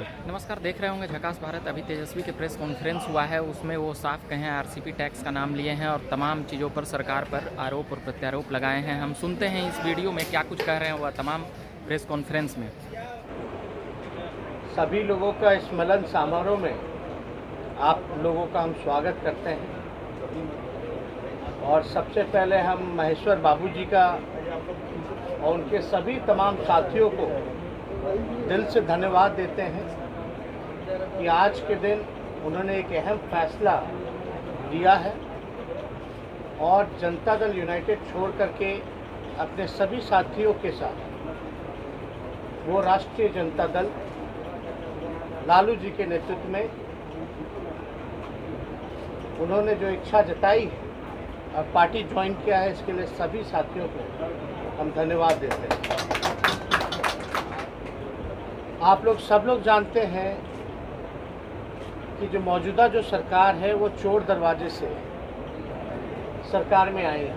नमस्कार, देख रहे होंगे झकास भारत। अभी तेजस्वी के प्रेस कॉन्फ्रेंस हुआ है, उसमें वो साफ कहें आरसीपी टैक्स का नाम लिए हैं और तमाम चीज़ों पर सरकार पर आरोप और प्रत्यारोप लगाए हैं। हम सुनते हैं इस वीडियो में क्या कुछ कह रहे हैं वह तमाम प्रेस कॉन्फ्रेंस में। सभी लोगों का इस मिलन समारोह में आप लोगों का हम स्वागत करते हैं और सबसे पहले हम महेश्वर बाबू जी का और उनके सभी तमाम साथियों को दिल से धन्यवाद देते हैं कि आज के दिन उन्होंने एक अहम फैसला लिया है और जनता दल यूनाइटेड छोड़ करके अपने सभी साथियों के साथ वो राष्ट्रीय जनता दल लालू जी के नेतृत्व में उन्होंने जो इच्छा जताई और पार्टी ज्वाइन किया है, इसके लिए सभी साथियों को हम धन्यवाद देते हैं। आप लोग सब लोग जानते हैं कि जो मौजूदा जो सरकार है वो चोर दरवाजे से सरकार में आई है।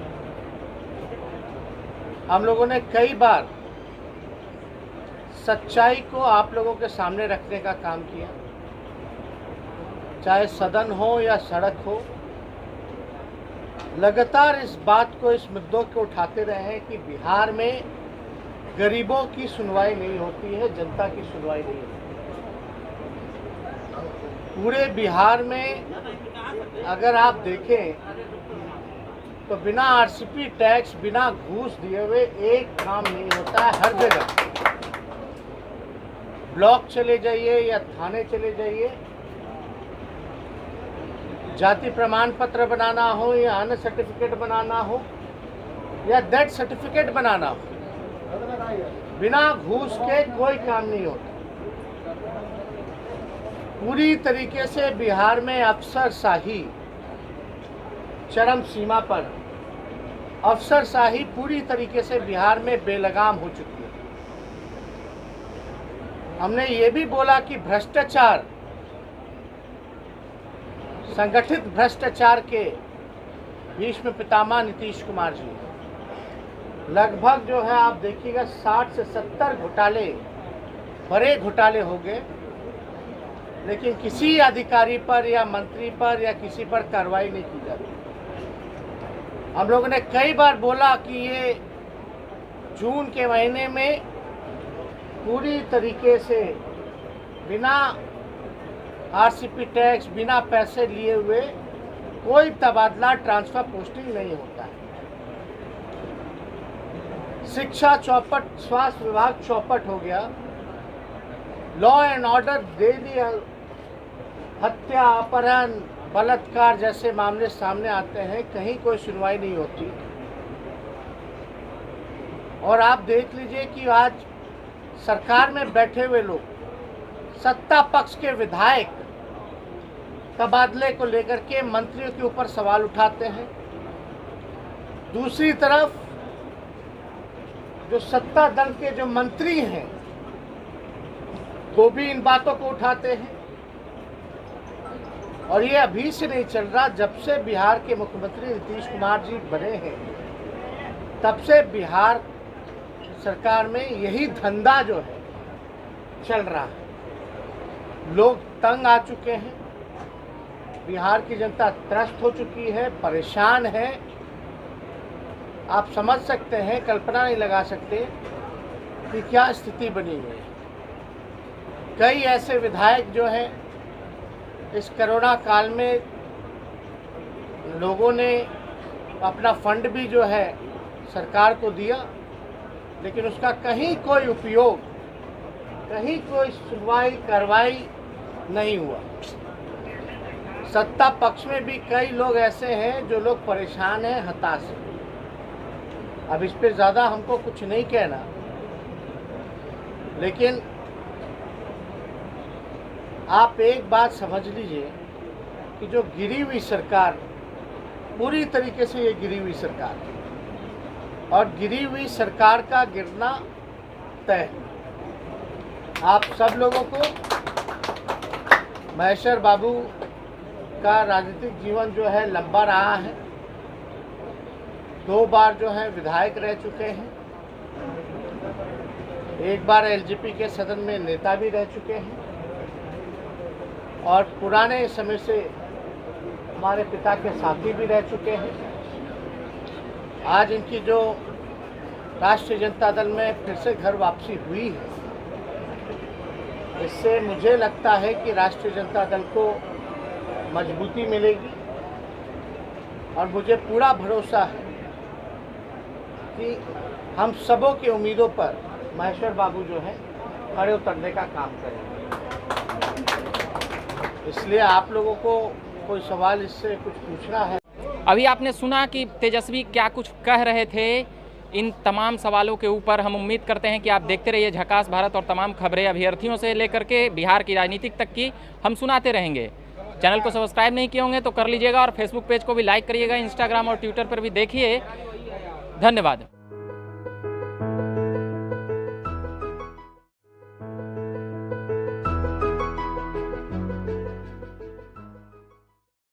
हम लोगों ने कई बार सच्चाई को आप लोगों के सामने रखने का काम किया, चाहे सदन हो या सड़क हो। लगातार इस बात को, इस मुद्दों को उठाते रहे हैं कि बिहार में गरीबों की सुनवाई नहीं होती है, जनता की सुनवाई नहीं होती। पूरे बिहार में अगर आप देखें तो बिना आरसीपी टैक्स, बिना घूस दिए हुए एक काम नहीं होता है। हर जगह ब्लॉक चले जाइए या थाने चले जाइए, जाति प्रमाण पत्र बनाना हो या अन्य सर्टिफिकेट बनाना हो या डेथ सर्टिफिकेट बनाना हो, बिना घूस के कोई काम नहीं होता। पूरी तरीके से बिहार में अफसरशाही चरम सीमा पर, अफसरशाही पूरी तरीके से बिहार में बेलगाम हो चुकी है। हमने ये भी बोला कि भ्रष्टाचार, संगठित भ्रष्टाचार के भीष्म पितामह नीतीश कुमार जी, लगभग जो है आप देखिएगा 60 से 70 घोटाले, बड़े घोटाले हो गए, लेकिन किसी अधिकारी पर या मंत्री पर या किसी पर कार्रवाई नहीं की जाती। हम लोगों ने कई बार बोला कि ये जून के महीने में पूरी तरीके से बिना आरसीपी टैक्स, बिना पैसे लिए हुए कोई तबादला, ट्रांसफर, पोस्टिंग नहीं होता है। शिक्षा चौपट, स्वास्थ्य विभाग चौपट हो गया, लॉ एंड ऑर्डर डेली हत्या, अपहरण, बलात्कार जैसे मामले सामने आते हैं, कहीं कोई सुनवाई नहीं होती। और आप देख लीजिए कि आज सरकार में बैठे हुए लोग, सत्ता पक्ष के विधायक तबादले को लेकर के मंत्रियों के ऊपर सवाल उठाते हैं। दूसरी तरफ जो सत्ता दल के जो मंत्री हैं वो भी इन बातों को उठाते हैं। और ये अभी से नहीं चल रहा, जब से बिहार के मुख्यमंत्री नीतीश कुमार जी बने हैं तब से बिहार सरकार में यही धंधा जो है चल रहा है। लोग तंग आ चुके हैं, बिहार की जनता त्रस्त हो चुकी है, परेशान है। आप समझ सकते हैं, कल्पना नहीं लगा सकते कि क्या स्थिति बनी हुई है। कई ऐसे विधायक जो हैं इस कोरोना काल में, लोगों ने अपना फंड भी जो है सरकार को दिया, लेकिन उसका कहीं कोई उपयोग, कहीं कोई सुनवाई, कार्रवाई नहीं हुआ। सत्ता पक्ष में भी कई लोग ऐसे हैं जो लोग परेशान हैं, हताश हैं। अब इस पे ज़्यादा हमको कुछ नहीं कहना, लेकिन आप एक बात समझ लीजिए कि जो गिरी हुई सरकार, पूरी तरीके से ये गिरी हुई सरकार है और गिरी हुई सरकार का गिरना तय है। आप सब लोगों को, महेश्वर बाबू का राजनीतिक जीवन जो है लंबा रहा है, 2 बार जो है विधायक रह चुके हैं, एक बार एलजेपी के सदन में नेता भी रह चुके हैं। और पुराने समय से हमारे पिता के साथी भी रह चुके हैं। आज इनकी जो राष्ट्रीय जनता दल में फिर से घर वापसी हुई है, इससे मुझे लगता है कि राष्ट्रीय जनता दल को मजबूती मिलेगी और मुझे पूरा भरोसा है कि हम सबों की उम्मीदों पर महेश्वर बाबू जो है खड़े उतरने का काम करेंगे। इसलिए आप लोगों को कोई सवाल इससे कुछ पूछना है? अभी आपने सुना कि तेजस्वी क्या कुछ कह रहे थे। इन तमाम सवालों के ऊपर हम उम्मीद करते हैं कि आप देखते रहिए झकास भारत और तमाम खबरें अभ्यर्थियों से लेकर के बिहार की राजनीतिक तक की हम सुनाते रहेंगे। चैनल को सब्सक्राइब नहीं किए होंगे तो कर लीजिएगा और फेसबुक पेज को भी लाइक करिएगा, इंस्टाग्राम और ट्विटर पर भी देखिए। धन्यवाद।